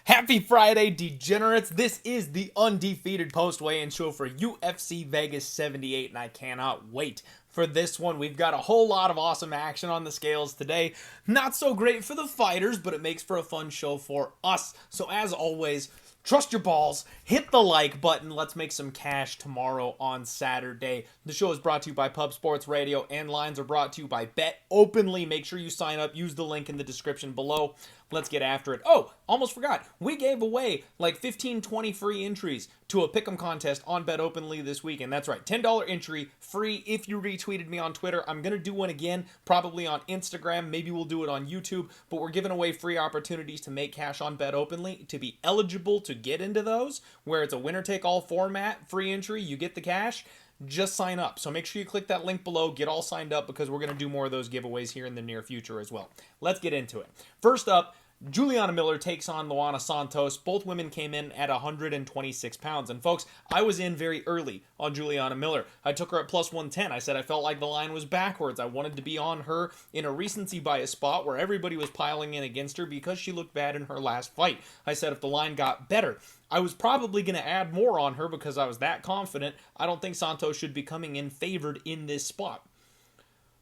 Happy Friday, degenerates. This is the undefeated post-weigh-in show for UFC Vegas 78, and I cannot wait for this one. We've got a whole lot of awesome action on the scales today. Not so great for the fighters, but it makes for a fun show for us. So as always, trust your balls, hit the like button, let's make some cash tomorrow on Saturday. The show is brought to you by Pub Sports Radio, and lines are brought to you by Bet Openly. Make sure you sign up, use the link in the description below. Let's get after it. Oh, almost forgot. We gave away like 15, 20 free entries to a pick'em contest on Bet Openly this weekend. That's right, $10 entry, free if you retweeted me on Twitter. I'm going to do one again, probably on Instagram. Maybe we'll do it on YouTube, but we're giving away free opportunities to make cash on Bet Openly. To be eligible to get into those, where it's a winner-take-all format, free entry, you get the cash, just sign up. So make sure you click that link below, get all signed up, because we're going to do more of those giveaways here in the near future as well. Let's get into it. First up, Juliana Miller takes on Luana Santos. Both women came in at 126 pounds. And folks, I was in very early on Juliana Miller. I took her at plus 110. I said I felt like the line was backwards. I wanted to be on her in a recency bias spot where everybody was piling in against her because she looked bad in her last fight. I said if the line got better, I was probably going to add more on her because I was that confident. I don't think Santos should be coming in favored in this spot.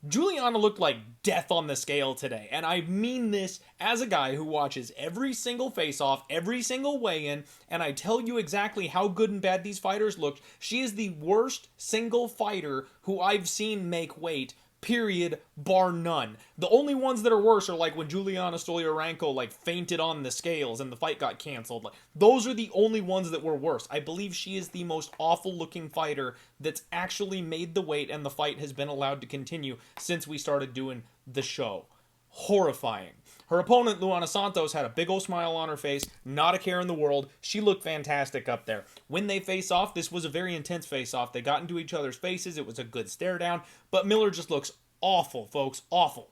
Juliana looked like death on the scale today, and I mean this as a guy who watches every single face-off, every single weigh-in, and I tell you exactly how good and bad these fighters looked. She is the worst single fighter who I've seen make weight, period, bar none. The only ones that are worse are like when Juliana Stolyarenko like fainted on the scales and the fight got canceled. Like, those are the only ones that were worse. I believe she is the most awful looking fighter that's actually made the weight, and the fight has been allowed to continue since we started doing the show. Horrifying. Her opponent, Luana Santos, had a big old smile on her face, not a care in the world. She looked fantastic up there. When they face off, this was a very intense face off. They got into each other's faces. It was a good stare down, but Miller just looks awful, folks, awful.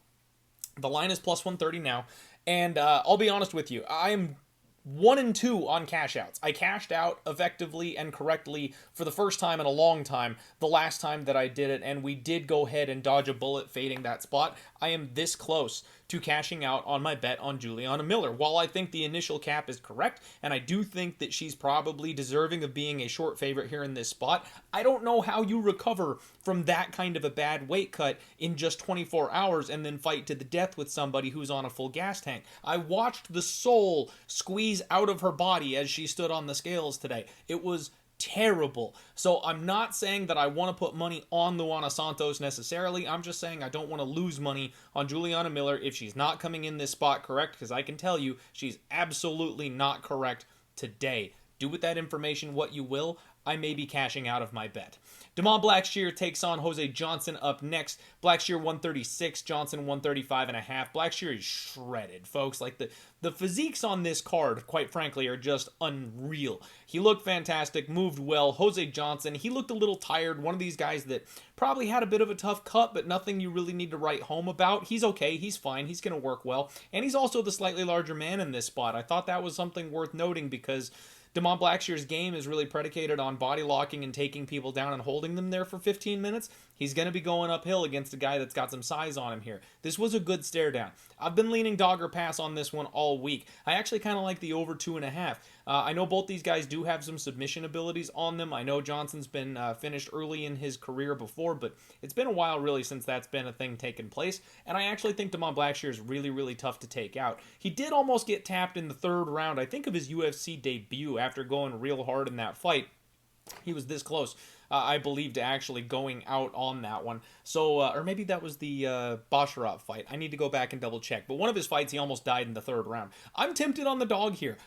The line is plus 130 now, and I'll be honest with you, I am 1-2 on cash outs. I cashed out effectively and correctly for the first time in a long time the last time that I did it, and we did go ahead and dodge a bullet fading that spot. I am this close to cashing out on my bet on Juliana Miller. While I think the initial cap is correct, and I do think that she's probably deserving of being a short favorite here in this spot, I don't know how you recover from that kind of a bad weight cut in just 24 hours and then fight to the death with somebody who's on a full gas tank. I watched the soul squeeze out of her body as she stood on the scales today. It was terrible. So I'm not saying that I want to put money on Luana Santos necessarily. I'm just saying I don't want to lose money on Juliana Miller if she's not coming in this spot correct, because I can tell you she's absolutely not correct today. Do with that information what you will. I may be cashing out of my bet. Damon Blackshear takes on Jose Johnson up next. Blackshear 136, Johnson 135.5. Blackshear is shredded, folks. Like the physiques on this card, quite frankly, are just unreal. He looked fantastic, moved well. Jose Johnson, he looked a little tired. One of these guys that probably had a bit of a tough cut, but nothing you really need to write home about. He's okay. He's fine. He's going to work well. And he's also the slightly larger man in this spot. I thought that was something worth noting because Damon Blackshear's game is really predicated on body locking and taking people down and holding them there for 15 minutes. He's going to be going uphill against a guy that's got some size on him here. This was a good stare down. I've been leaning dogger pass on this one all week. I actually kind of like the over 2.5. I know both these guys do have some submission abilities on them. I know Johnson's been finished early in his career before, but it's been a while really since that's been a thing taking place, and I actually think Damon Blackshear is really, really tough to take out. He did almost get tapped in the third round, I think, of his UFC debut after going real hard in that fight. He was this close, I believe, to actually going out on that one. So, or maybe that was the Basharat fight. I need to go back and double check. But one of his fights, he almost died in the third round. I'm tempted on the dog here.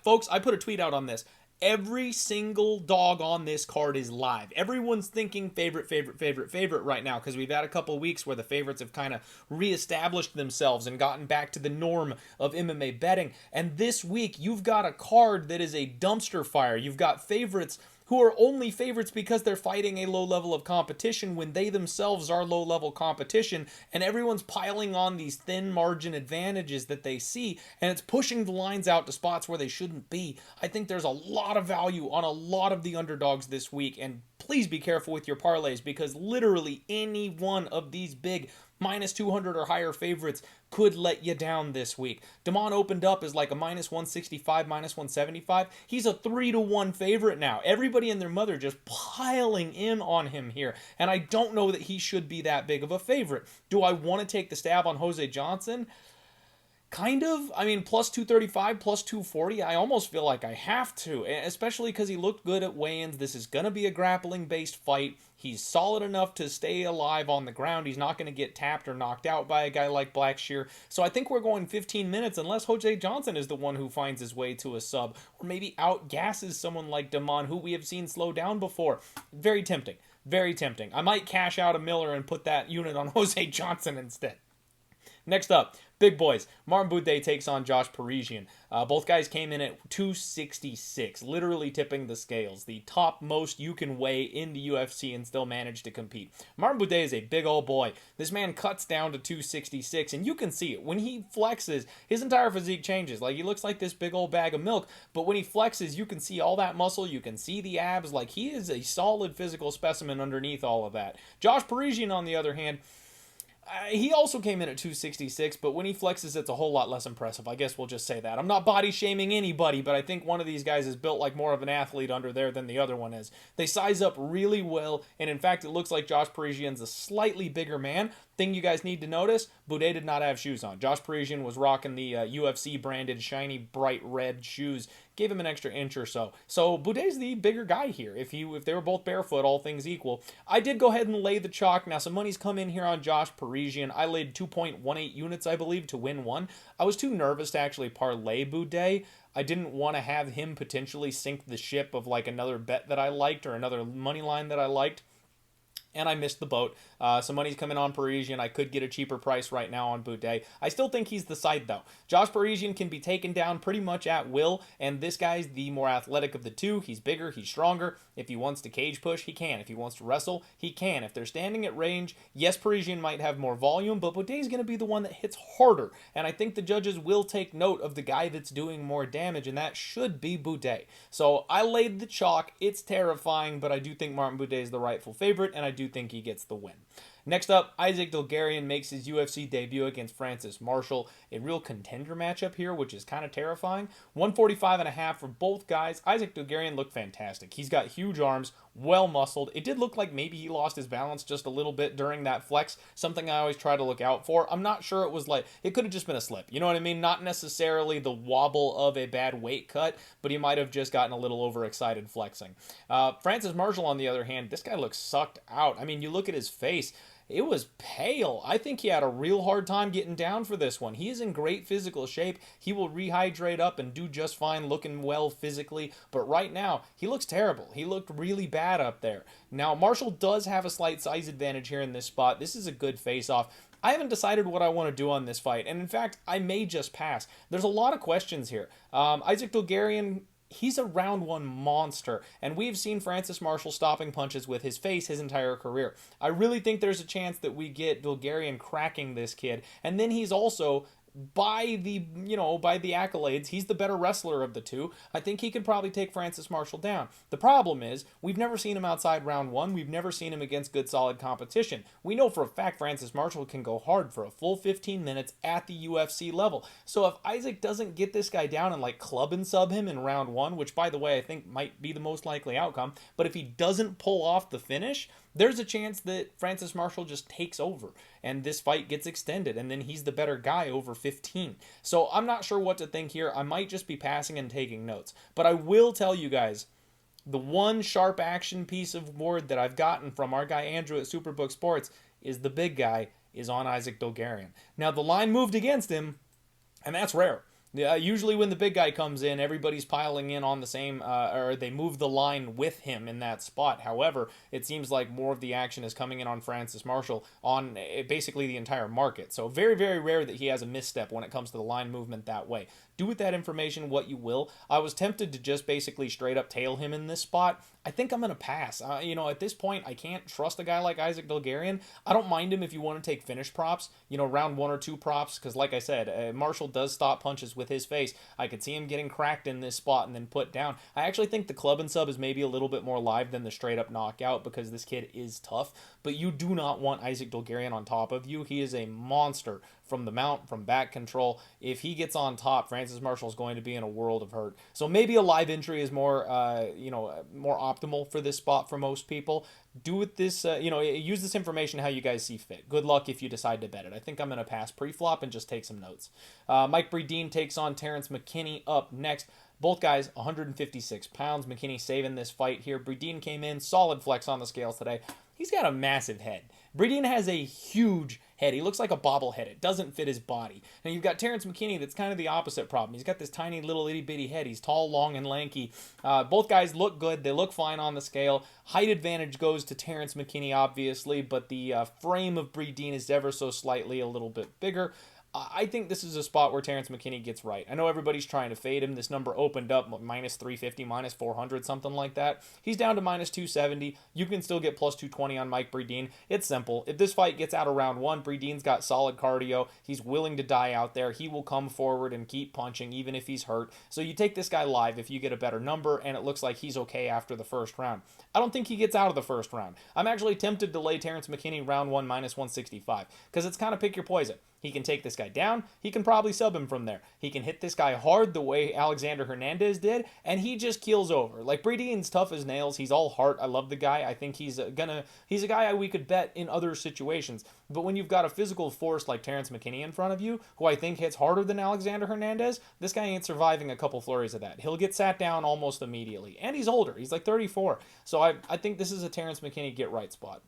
Folks, I put a tweet out on this. Every single dog on this card is live. Everyone's thinking favorite right now because we've had a couple weeks where the favorites have kind of reestablished themselves and gotten back to the norm of MMA betting. And this week, you've got a card that is a dumpster fire. You've got favorites who are only favorites because they're fighting a low level of competition when they themselves are low level competition, and everyone's piling on these thin margin advantages that they see, and it's pushing the lines out to spots where they shouldn't be. I think there's a lot of value on a lot of the underdogs this week, and please be careful with your parlays because literally any one of these big minus 200 or higher favorites could let you down this week. Damon opened up as like a minus 165, minus 175. He's a 3-1 favorite now. Everybody and their mother just piling in on him here. And I don't know that he should be that big of a favorite. Do I want to take the stab on Jose Johnson? Kind of. I mean, plus 235, plus 240, I almost feel like I have to, especially because he looked good at weigh-ins. This is going to be a grappling-based fight. He's solid enough to stay alive on the ground. He's not going to get tapped or knocked out by a guy like Blackshear. So I think we're going 15 minutes unless Jose Johnson is the one who finds his way to a sub or maybe outgasses someone like Damon, who we have seen slow down before. Very tempting. Very tempting. I might cash out a Miller and put that unit on Jose Johnson instead. Next up, big boys. Martin Booday takes on Josh Parisian. Both guys came in at 266, literally tipping the scales. The top most you can weigh in the UFC and still manage to compete. Martin Booday is a big old boy. This man cuts down to 266, and you can see it. When he flexes, his entire physique changes. Like, he looks like this big old bag of milk, but when he flexes, you can see all that muscle. You can see the abs. Like, he is a solid physical specimen underneath all of that. Josh Parisian, on the other hand, he also came in at 266, but when he flexes, it's a whole lot less impressive. I guess we'll just say that. I'm not body shaming anybody, but I think one of these guys is built like more of an athlete under there than the other one is. They size up really well, and in fact, it looks like Josh Parisian's a slightly bigger man. Thing you guys need to notice, Booday did not have shoes on. Josh Parisian was rocking the UFC branded shiny bright red shoes. Gave him an extra inch or so. So Bouday's the bigger guy here. If they were both barefoot, all things equal. I did go ahead and lay the chalk. Now some money's come in here on Josh Parisian. I laid 2.18 units, I believe, to win one. I was too nervous to actually parlay Booday. I didn't want to have him potentially sink the ship of like another bet that I liked or another money line that I liked. And I missed the boat. Some money's coming on Parisian. I could get a cheaper price right now on Booday. I still think he's the side, though. Josh Parisian can be taken down pretty much at will, and this guy's the more athletic of the two. He's bigger, he's stronger. If he wants to cage push, he can. If he wants to wrestle, he can. If they're standing at range, yes, Parisian might have more volume, but Bouday's going to be the one that hits harder. And I think the judges will take note of the guy that's doing more damage, and that should be Booday. So I laid the chalk. It's terrifying, but I do think Martin Booday is the rightful favorite, and I do think he gets the win. Next up, Isaac Dulgarian makes his UFC debut against Francis Marshall. A real contender matchup here, which is kind of terrifying. 145.5 for both guys. Isaac Dulgarian looked fantastic. He's got huge arms, well muscled. It did look like maybe he lost his balance just a little bit during that flex, something I always try to look out for. I'm not sure it was like, it could have just been a slip. You know what I mean? Not necessarily the wobble of a bad weight cut, but he might have just gotten a little overexcited flexing. Francis Marshall, on the other hand, this guy looks sucked out. I mean, you look at his face. It was pale. I think he had a real hard time getting down for this one. He is in great physical shape. He will rehydrate up and do just fine, looking well physically. But right now, he looks terrible. He looked really bad up there. Now, Marshall does have a slight size advantage here in this spot. This is a good face-off. I haven't decided what I want to do on this fight. And in fact, I may just pass. There's a lot of questions here. Isaac Dulgarian, he's a round one monster, and we've seen Francis Marshall stopping punches with his face his entire career. I really think there's a chance that we get Dulgarian cracking this kid, and then he's also, by the accolades, he's the better wrestler of the two. I think he could probably take Francis Marshall down. The problem is, we've never seen him outside round one. We've never seen him against good, solid competition. We know for a fact Francis Marshall can go hard for a full 15 minutes at the UFC level. So if Isaac doesn't get this guy down and like club and sub him in round one, which by the way I think might be the most likely outcome, but if he doesn't pull off the finish, there's a chance that Francis Marshall just takes over and this fight gets extended and then he's the better guy over 15. So I'm not sure what to think here. I might just be passing and taking notes. But I will tell you guys, the one sharp action piece of word that I've gotten from our guy Andrew at Superbook Sports is the big guy is on Isaac Dulgarian. Now the line moved against him, and that's rare. Usually when the big guy comes in, everybody's piling in on the same, or they move the line with him in that spot. However, it seems like more of the action is coming in on Francis Marshall on basically the entire market. So very, very rare that he has a misstep when it comes to the line movement that way. Do with that information what you will. I was tempted to just basically straight up tail him in this spot. I think I'm going to pass. At this point, I can't trust a guy like Isaac Dulgarian. I don't mind him if you want to take finish props, round 1 or 2 props, because like I said, Marshall does stop punches with his face. I could see him getting cracked in this spot and then put down. I actually think the club and sub is maybe a little bit more live than the straight up knockout because this kid is tough, but you do not want Isaac Dulgarian on top of you. He is a monster from the mount, from back control. If he gets on top, Francis Marshall is going to be in a world of hurt. So maybe a live entry is more optimal for this spot for most people. Do with this, use this information how you guys see fit. Good luck if you decide to bet it. I think I'm going to pass pre-flop and just take some notes. Mike Breedeen takes on Terrence McKinney up next. Both guys, 156 pounds. McKinney saving this fight here. Breedeen came in, solid flex on the scales today. He's got a massive head. Breedeen has a huge head. He looks like a bobblehead. It doesn't fit his body. Now you've got Terrence McKinney that's kind of the opposite problem. He's got this tiny little itty bitty head. He's tall, long, and lanky. Both guys look good. They look fine on the scale. Height advantage goes to Terrence McKinney, obviously, but the frame of Breedeen is ever so slightly a little bit bigger. I think this is a spot where Terrence McKinney gets right. I know everybody's trying to fade him. This number opened up minus 350, minus 400, something like that. He's down to minus 270. You can still get plus 220 on Mike Breedeen. It's simple. If this fight gets out of round 1, Breedeen's got solid cardio. He's willing to die out there. He will come forward and keep punching even if he's hurt. So you take this guy live if you get a better number, and it looks like he's okay after the first round. I don't think he gets out of the first round. I'm actually tempted to lay Terrence McKinney round 1 minus 165 because it's kind of pick your poison. He can take this guy down. He can probably sub him from there. He can hit this guy hard the way Alexander Hernandez did, and he just keels over. Like, Breedeen's tough as nails. He's all heart. I love the guy. I think he's a guy we could bet in other situations. But when you've got a physical force like Terrence McKinney in front of you, who I think hits harder than Alexander Hernandez, this guy ain't surviving a couple flurries of that. He'll get sat down almost immediately. And he's older. He's like 34. So I think this is a Terrence McKinney get-right spot.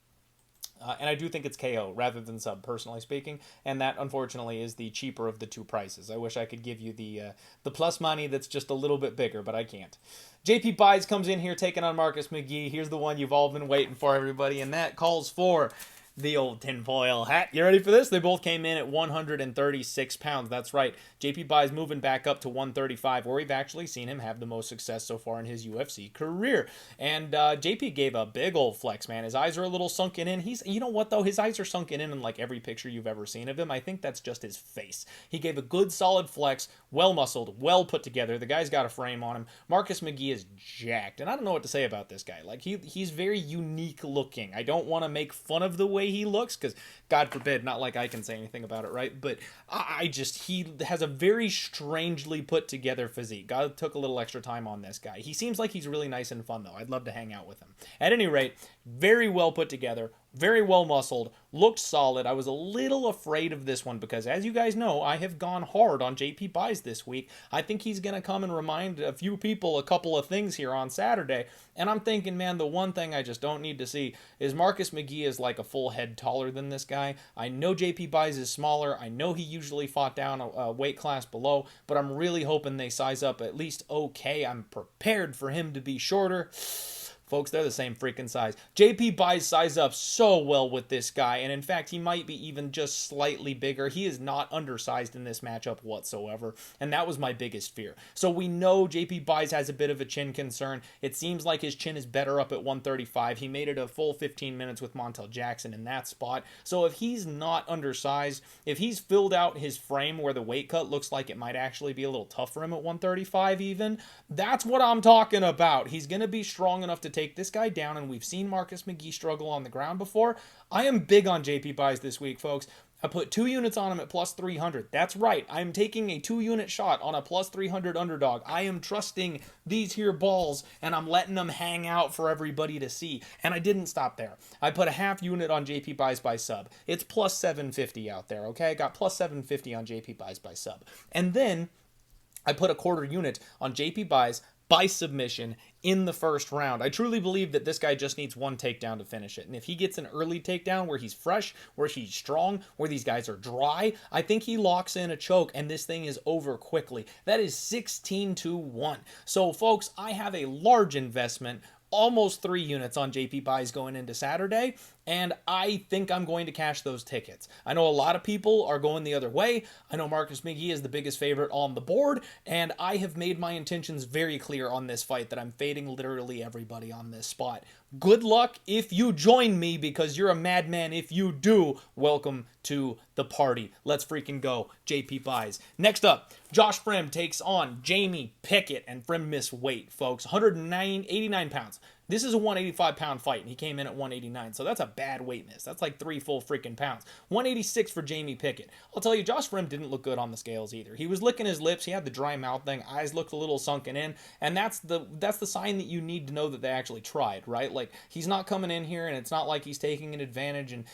And I do think it's KO rather than sub, personally speaking. And that, unfortunately, is the cheaper of the two prices. I wish I could give you the plus money that's just a little bit bigger, but I can't. JP Buys comes in here taking on Marcus McGee. Here's the one you've all been waiting for, everybody, and that calls for the old tinfoil hat. You ready for this? They both came in at 136 pounds. That's right. JP Buys moving back up to 135, where we've actually seen him have the most success so far in his UFC career. And JP gave a big old flex, man. His eyes are a little sunken in. You know what, though? His eyes are sunken in like every picture you've ever seen of him. I think that's just his face. He gave a good, solid flex, well-muscled, well put together. The guy's got a frame on him. Marcus McGee is jacked. And I don't know what to say about this guy. Like, he's very unique looking. I don't want to make fun of the way he looks, because God forbid, not like I can say anything about it, right? But he has a very strangely put together physique. God took a little extra time on this guy. He seems like he's really nice and fun, though. I'd love to hang out with him. At any rate, very well put together, very well muscled, looked solid. I was a little afraid of this one because, as you guys know, I have gone hard on JP Buys this week. I think he's going to come and remind a few people a couple of things here on Saturday. And I'm thinking, man, the one thing I just don't need to see is Marcus McGee is like a full head taller than this guy. I know JP Buys is smaller. I know he usually fought down a weight class below, but I'm really hoping they size up at least okay. I'm prepared for him to be shorter. Folks, they're the same freaking size. JP Buys size up so well with this guy, and in fact, he might be even just slightly bigger. He is not undersized in this matchup whatsoever, and that was my biggest fear. So we know JP Buys has a bit of a chin concern. It seems like his chin is better up at 135. He made it a full 15 minutes with Montel Jackson in that spot. So if he's not undersized, if he's filled out his frame where the weight cut looks like it might actually be a little tough for him at 135 even, that's what I'm talking about. He's going to be strong enough to take this guy down, and we've seen Marcus McGee struggle on the ground before. I am big on JP Buys this week, folks. I put 2 units on him at plus 300. That's right. I'm taking a 2-unit shot on a plus 300 underdog. I am trusting these here balls, and I'm letting them hang out for everybody to see. And I didn't stop there. I put a half unit on JP Buys by sub. It's plus 750 out there, okay? I got plus 750 on JP Buys by sub. And then I put a quarter unit on JP Buys by submission in the first round. I truly believe that this guy just needs one takedown to finish it. And if he gets an early takedown where he's fresh, where he's strong, where these guys are dry, I think he locks in a choke and this thing is over quickly. That is 16-1. So folks, I have a large investment, almost 3 units on JP Buys going into Saturday, and I think I'm going to cash those tickets. I know a lot of people are going the other way. I know Marcus McGee is the biggest favorite on the board, and I have made my intentions very clear on this fight that I'm fading literally everybody on this spot. Good luck if you join me, because you're a madman if you do. Welcome to the party. Let's freaking go. JP buys. Next up, Josh Fremd takes on Jamie Pickett, and Fremd missed weight, folks. 89 pounds. This is a 185-pound fight, and he came in at 189, so that's a bad weight miss. That's like 3 full freaking pounds. 186 for Jamie Pickett. I'll tell you, Josh Fremd didn't look good on the scales either. He was licking his lips. He had the dry mouth thing. Eyes looked a little sunken in, and that's the sign that you need to know that they actually tried, right? Like, he's not coming in here, and it's not like he's taking an advantage, and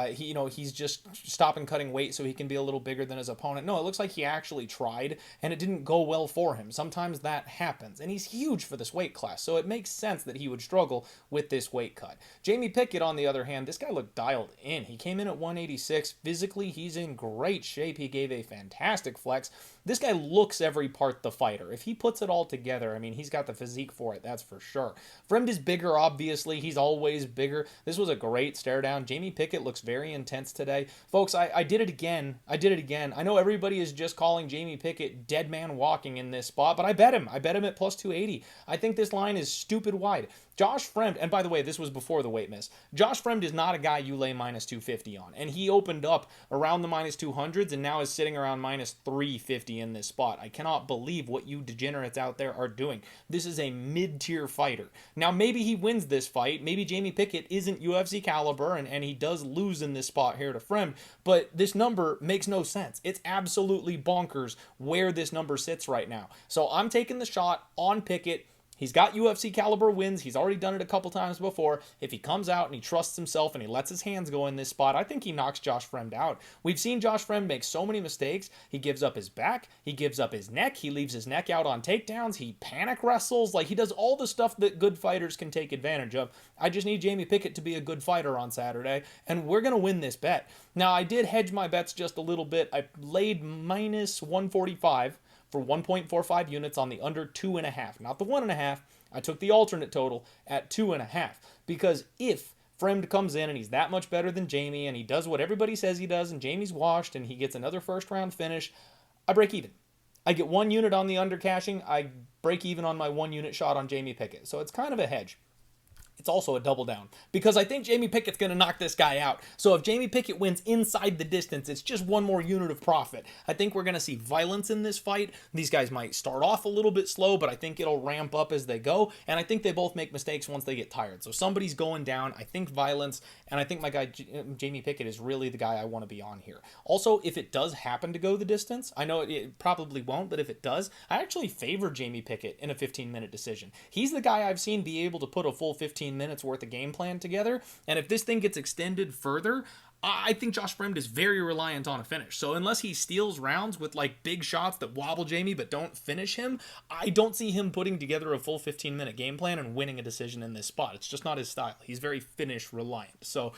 he's just stopping cutting weight so he can be a little bigger than his opponent. No, it looks like he actually tried, and it didn't go well for him. Sometimes that happens, and he's huge for this weight class, so it makes sense that he would struggle with this weight cut. Jamie Pickett, on the other hand, this guy looked dialed in. He came in at 186. Physically, he's in great shape. He gave a fantastic flex. This guy looks every part the fighter. If he puts it all together, I mean, he's got the physique for it, that's for sure. Fremd is bigger, obviously. He's always bigger. This was a great stare down. Jamie Pickett looks very intense today. Folks, I did it again. I know everybody is just calling Jamie Pickett dead man walking in this spot, but I bet him. I bet him at plus 280. I think this line is stupid wide. Josh Fremd, and by the way, this was before the weight miss. Josh Fremd is not a guy you lay minus 250 on, and he opened up around the minus 200s and now is sitting around minus 350 in this spot. I cannot believe what you degenerates out there are doing. This is a mid-tier fighter. Now, maybe he wins this fight. Maybe Jamie Pickett isn't UFC caliber, and he does lose in this spot here to Fremd, but this number makes no sense. It's absolutely bonkers where this number sits right now. So I'm taking the shot on Pickett. He's got UFC caliber wins. He's already done it a couple times before. If he comes out and he trusts himself and he lets his hands go in this spot, I think he knocks Josh Fremd out. We've seen Josh Fremd make so many mistakes. He gives up his back. He gives up his neck. He leaves his neck out on takedowns. He panic wrestles. Like, he does all the stuff that good fighters can take advantage of. I just need Jamie Pickett to be a good fighter on Saturday, and we're going to win this bet. Now, I did hedge my bets just a little bit. I laid minus 145 for 1.45 units on the under 2.5. Not the 1.5. I took the alternate total at 2.5. Because if Fremd comes in and he's that much better than Jamie and he does what everybody says he does and Jamie's washed and he gets another first round finish, I break even. I get 1 unit on the under cashing. I break even on my 1 unit shot on Jamie Pickett. So it's kind of a hedge. It's also a double down because I think Jamie Pickett's going to knock this guy out. So if Jamie Pickett wins inside the distance, it's just 1 more unit of profit. I think we're going to see violence in this fight. These guys might start off a little bit slow, but I think it'll ramp up as they go. And I think they both make mistakes once they get tired. So somebody's going down. I think violence, and I think my guy Jamie Pickett is really the guy I want to be on here. Also, if it does happen to go the distance, I know it probably won't, but if it does, I actually favor Jamie Pickett in a 15-minute decision. He's the guy I've seen be able to put a full 15 minutes worth of game plan together, and if this thing gets extended further, I think Josh Fremd is very reliant on a finish. So unless he steals rounds with like big shots that wobble Jamie but don't finish him, I don't see him putting together a full 15-minute game plan and winning a decision in this spot. It's just not his style. He's very finish reliant. So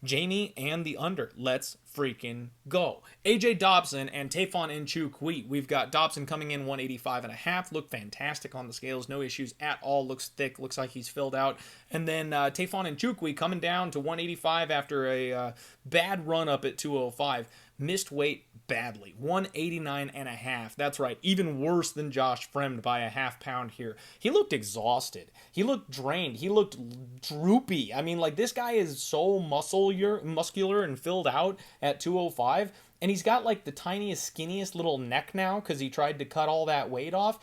Jamie and the under. Let's freaking go. AJ Dobson and Tafon Nchukwi. We've got Dobson coming in 185.5. Looked fantastic on the scales. No issues at all. Looks thick. Looks like he's filled out. And then Tafon Nchukwi coming down to 185 after a bad run up at 205. Missed weight badly. 189.5. That's right. Even worse than Josh Fremd by a half pound here. He looked exhausted. He looked drained. He looked droopy. I mean, like, this guy is so muscular and filled out at 205. And he's got like the tiniest, skinniest little neck now because he tried to cut all that weight off.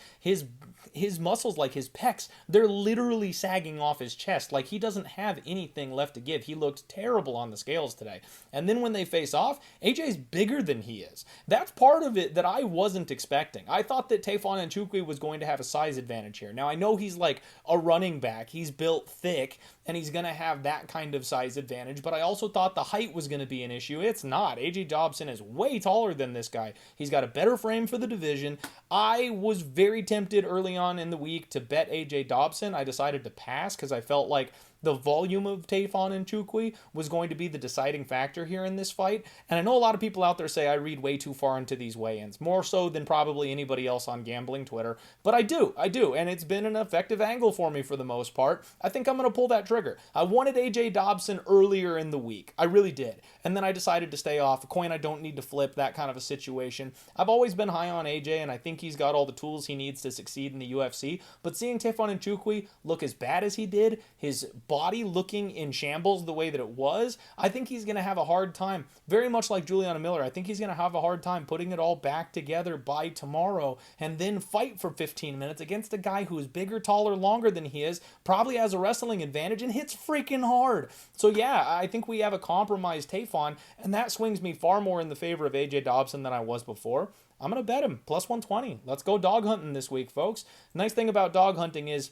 His muscles, like his pecs, they're literally sagging off his chest. Like, he doesn't have anything left to give. He looked terrible on the scales today. And then when they face off, AJ's bigger than he is. That's part of it that I wasn't expecting. I thought that Tafon Nchukwi was going to have a size advantage here. Now, I know he's like a running back. He's built thick, and he's going to have that kind of size advantage. But I also thought the height was going to be an issue. It's not. AJ Dobson is way taller than this guy. He's got a better frame for the division. I was very tempted early on in the week to bet AJ Dobson. I decided to pass because I felt like the volume of Tafon and Nchukwi was going to be the deciding factor here in this fight. And I know a lot of people out there say I read way too far into these weigh-ins, more so than probably anybody else on gambling Twitter. But I do, and it's been an effective angle for me for the most part. I think I'm going to pull that trigger. I wanted AJ Dobson earlier in the week. I really did. And then I decided to stay off. A coin I don't need to flip, that kind of a situation. I've always been high on AJ, and I think he's got all the tools he needs to succeed in the UFC. But seeing Tafon and Nchukwi look as bad as he did, his body looking in shambles the way that it was, I think he's going to have a hard time. Very much like Juliana Miller, I think he's going to have a hard time putting it all back together by tomorrow and then fight for 15 minutes against a guy who is bigger, taller, longer than he is, probably has a wrestling advantage, and hits freaking hard. So yeah, I think we have a compromised Tafon, and that swings me far more in the favor of AJ Dobson than I was before. I'm going to bet him plus 120. Let's go dog hunting this week, folks. Nice thing about dog hunting is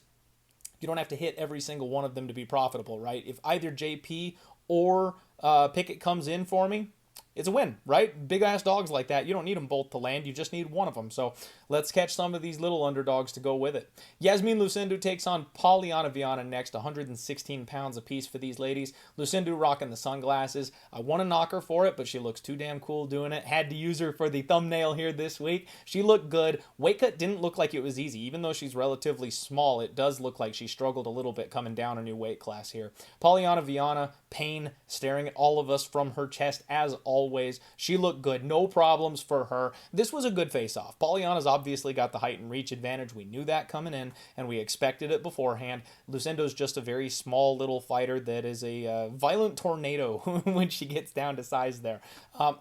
you don't have to hit every single one of them to be profitable, right? If either JP or Pickett comes in for me, it's a win, right? Big ass dogs like that, you don't need them both to land, you just need one of them. So let's catch some of these little underdogs to go with it. Iasmin Lucindo takes on Polyana Viana next, 116 pounds apiece for these ladies. Lucindo rocking the sunglasses. I want to knock her for it, but she looks too damn cool doing it. Had to use her for the thumbnail here this week. She looked good. Weight cut didn't look like it was easy. Even though she's relatively small, it does look like she struggled a little bit coming down a new weight class here. Polyana Viana, pain staring at all of us from her chest as always. She looked good. No problems for her. This was a good face-off. Polyana's obviously got the height and reach advantage. We knew that coming in, and we expected it beforehand. Lucindo's just a very small little fighter that is a violent tornado when she gets down to size there.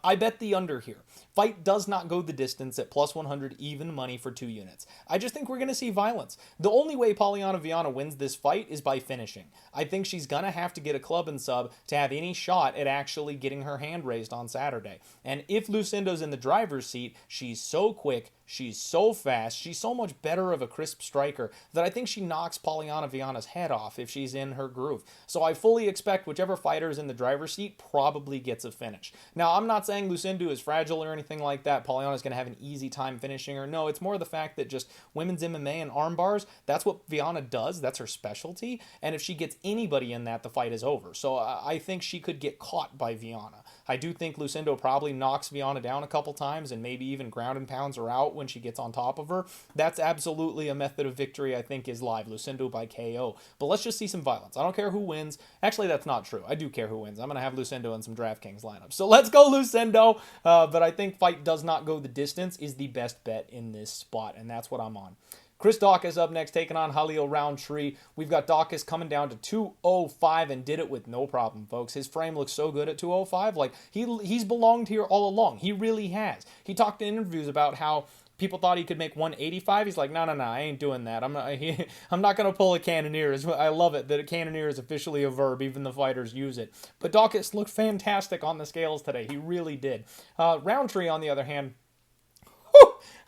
I bet the under here. Fight does not go the distance at plus 100 even money for 2 units. I just think we're going to see violence. The only way Polyana Viana wins this fight is by finishing. I think she's going to have to get a club and sub to have any shot at actually getting her hand raised on Saturday. And if Lucindo's in the driver's seat, she's so quick, she's so fast, she's so much better of a crisp striker that I think she knocks Polyana Viana's head off if she's in her groove. So I fully expect whichever fighter is in the driver's seat probably gets a finish. Now, I'm not saying Lucindo is fragile or anything like that. Polyana's going to have an easy time finishing her. No, it's more the fact that just women's MMA and arm bars, that's what Viana does. That's her specialty. And if she gets anybody in that, the fight is over. So I think she could get caught by Viana. I do think Lucindo probably knocks Viana down a couple times and maybe even ground and pounds her out when she gets on top of her. That's absolutely a method of victory I think is live. Lucindo by KO. But let's just see some violence. I don't care who wins. Actually, that's not true. I do care who wins. I'm going to have Lucindo in some DraftKings lineups. So let's go Lucindo. But I think fight does not go the distance is the best bet in this spot, and that's what I'm on. Chris Daukaus up next, taking on Khalil Rountree. We've got Daukaus coming down to 205 and did it with no problem, folks. His frame looks so good at 205. Like, he's belonged here all along. He really has. He talked in interviews about how people thought he could make 185. He's like, no, I ain't doing that. I'm not going to pull a cannoneer. I love it that a cannoneer is officially a verb. Even the fighters use it. But Daukaus looked fantastic on the scales today. He really did. Rountree, on the other hand,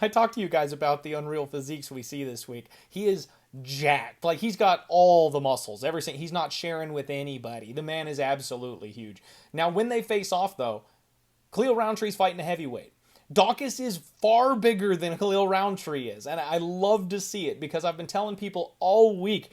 I talked to you guys about the unreal physiques we see this week. He is jacked. Like, he's got all the muscles. He's not sharing with anybody. The man is absolutely huge. Now, when they face off, though, Khalil Rountree's fighting a heavyweight. Daukaus is far bigger than Khalil Rountree is, and I love to see it because I've been telling people all week,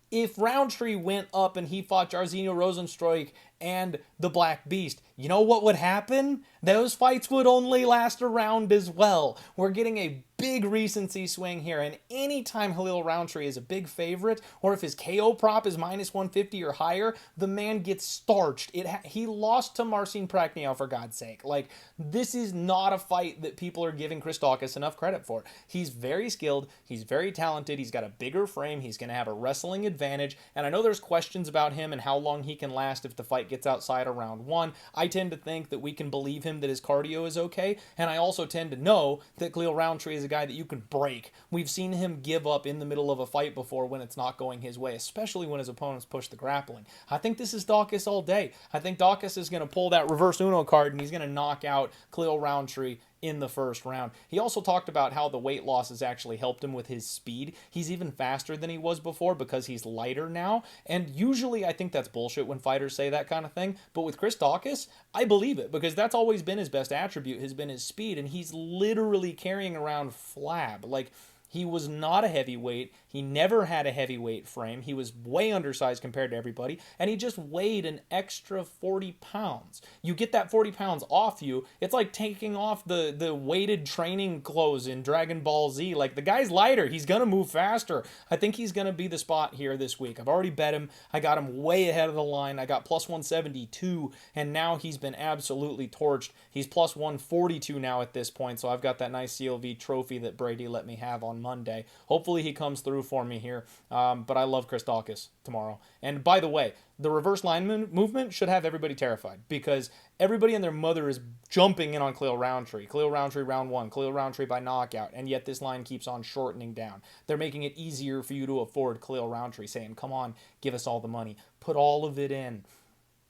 if Rountree went up and he fought Jairzinho Rozenstruik and the Black Beast, you know what would happen? Those fights would only last a round as well. We're getting a big recency swing here, and anytime Khalil Rountree is a big favorite, or if his KO prop is minus 150 or higher, the man gets starched. He lost to Marcin Prachnio, for God's sake. Like, this is not a fight that people are giving Chris Daukaus enough credit for. He's very skilled, he's very talented, he's got a bigger frame, he's going to have a wrestling advantage, and I know there's questions about him and how long he can last if the fight gets outside of round 1. I tend to think that we can believe him that his cardio is okay, and I also tend to know that Khalil Rountree is a guy that you can break. We've seen him give up in the middle of a fight before when it's not going his way, especially when his opponents push the grappling. I think this is Daukaus all day. I think Daukaus is going to pull that reverse Uno card, and he's going to knock out Khalil Rountree in the first round. He also talked about how the weight loss has actually helped him with his speed. He's even faster than he was before because he's lighter now, and usually I think that's bullshit when fighters say that kind of thing, but with Chris Daukaus, I believe it because that's always been his best attribute, has been his speed, and he's literally carrying around flab. Like, He was not a heavyweight. He never had a heavyweight frame. He was way undersized compared to everybody, and he just weighed an extra 40 pounds. You get that 40 pounds off you, it's like taking off the weighted training clothes in Dragon Ball Z. Like, the guy's lighter. He's going to move faster. I think he's going to be the spot here this week. I've already bet him. I got him way ahead of the line. I got plus 172, and now he's been absolutely torched. He's plus 142 now at this point, so I've got that nice CLV trophy that Brady let me have on Monday. Hopefully he comes through for me here, but I love Daukaus tomorrow. And by the way, the reverse line movement should have everybody terrified, because everybody and their mother is jumping in on Khalil Rountree. Khalil Rountree round 1, Khalil Rountree by knockout, and yet this line keeps on shortening down. They're making it easier for you to afford Khalil Rountree, saying, come on, give us all the money. Put all of it in.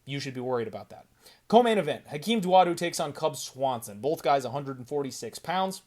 You should be worried about that. Co-main event, Hakeem Dawodu takes on Swanson. Both guys 146 pounds.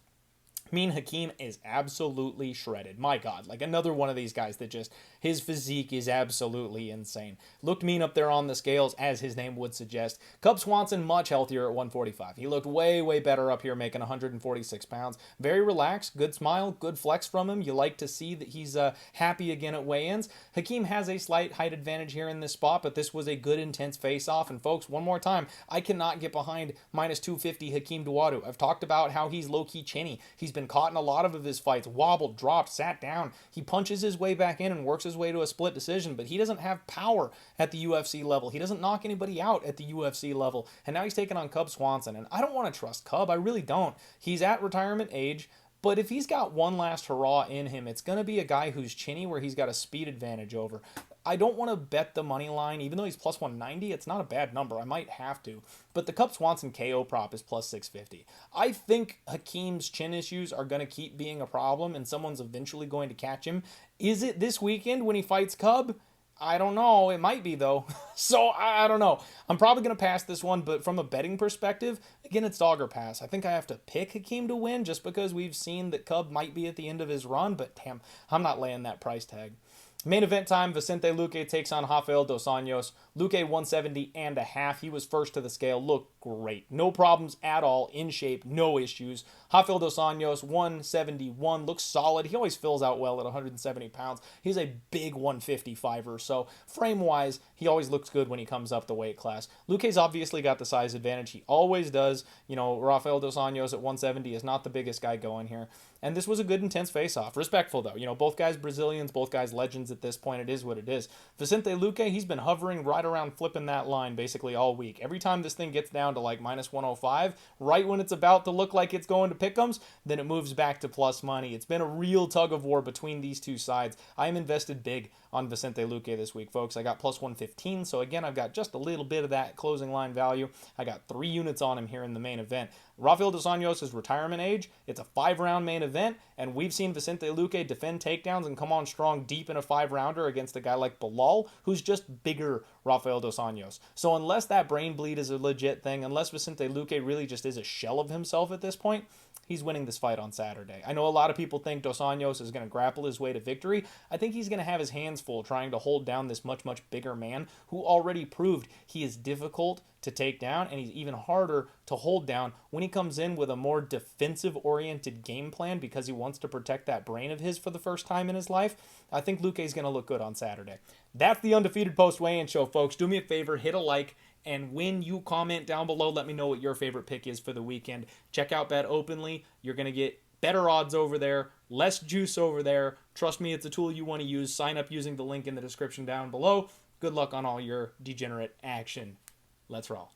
I mean, Hakeem is absolutely shredded. My God, like another one of these guys that just, his physique is absolutely insane. Looked mean up there on the scales, as his name would suggest. Swanson, much healthier at 145. He looked way, way better up here, making 146 pounds. Very relaxed, good smile, good flex from him. You like to see that he's happy again at weigh-ins. Hakeem has a slight height advantage here in this spot, but this was a good, intense face-off. And folks, one more time, I cannot get behind minus 250 Hakeem Dawodu. I've talked about how he's low-key chinny. He's been caught in a lot of his fights, wobbled, dropped, sat down. He punches his way back in and works his way to a split decision, but he doesn't have power at the UFC level. He doesn't knock anybody out at the UFC level, and now he's taking on Swanson, and I don't want to trust Cub. I really don't. He's at retirement age, but if he's got one last hurrah in him, it's going to be a guy who's chinny, where he's got a speed advantage over. I don't want to bet the money line, even though he's plus 190. It's not a bad number. I might have to. But the Swanson KO prop is plus 650. I think Hakeem's chin issues are going to keep being a problem, and someone's eventually going to catch him. Is it this weekend when he fights Cub? I don't know. It might be, though. So, I don't know. I'm probably going to pass this one, but from a betting perspective, again, it's dog or pass. I think I have to pick Hakeem to win just because we've seen that Cub might be at the end of his run, but damn, I'm not laying that price tag. Main event time, Vicente Luque takes on Rafael dos Anjos. Luque 170.5. He was first to the scale. Looked great. No problems at all. In shape. No issues. Rafael dos Anjos 171. Looks solid. He always fills out well at 170 pounds. He's a big 155er. So frame-wise, he always looks good when he comes up the weight class. Luque's obviously got the size advantage. He always does. You know, Rafael dos Anjos at 170 is not the biggest guy going here. And this was a good, intense face-off. Respectful, though. You know, both guys Brazilians, both guys legends at this point. It is what it is. Vicente Luque, he's been hovering right around flipping that line basically all week. Every time this thing gets down to like minus 105, right when it's about to look like it's going to pick'ems, then it moves back to plus money. It's been a real tug of war between these two sides. I am invested big on Vicente Luque this week, folks. I got plus 115, so again, I've got just a little bit of that closing line value. I got 3 units on him here in the main event. Rafael dos Anjos' retirement age, it's a 5-round main event, and we've seen Vicente Luque defend takedowns and come on strong deep in a 5-rounder against a guy like Bilal, who's just bigger Rafael dos Anjos. So unless that brain bleed is a legit thing, unless Vicente Luque really just is a shell of himself at this point, he's winning this fight on Saturday. I know a lot of people think Dos Anjos is going to grapple his way to victory. I think he's going to have his hands full trying to hold down this much, much bigger man who already proved he is difficult to take down, and he's even harder to hold down when he comes in with a more defensive-oriented game plan because he wants to protect that brain of his for the first time in his life. I think Luque's going to look good on Saturday. That's the Undefeated Post Weigh-In Show, folks. Do me a favor, hit a like, and when you comment down below, let me know what your favorite pick is for the weekend. Check out Bet Openly. You're going to get better odds over there, less juice over there. Trust me, it's a tool you want to use. Sign up using the link in the description down below. Good luck on all your degenerate action. Let's roll.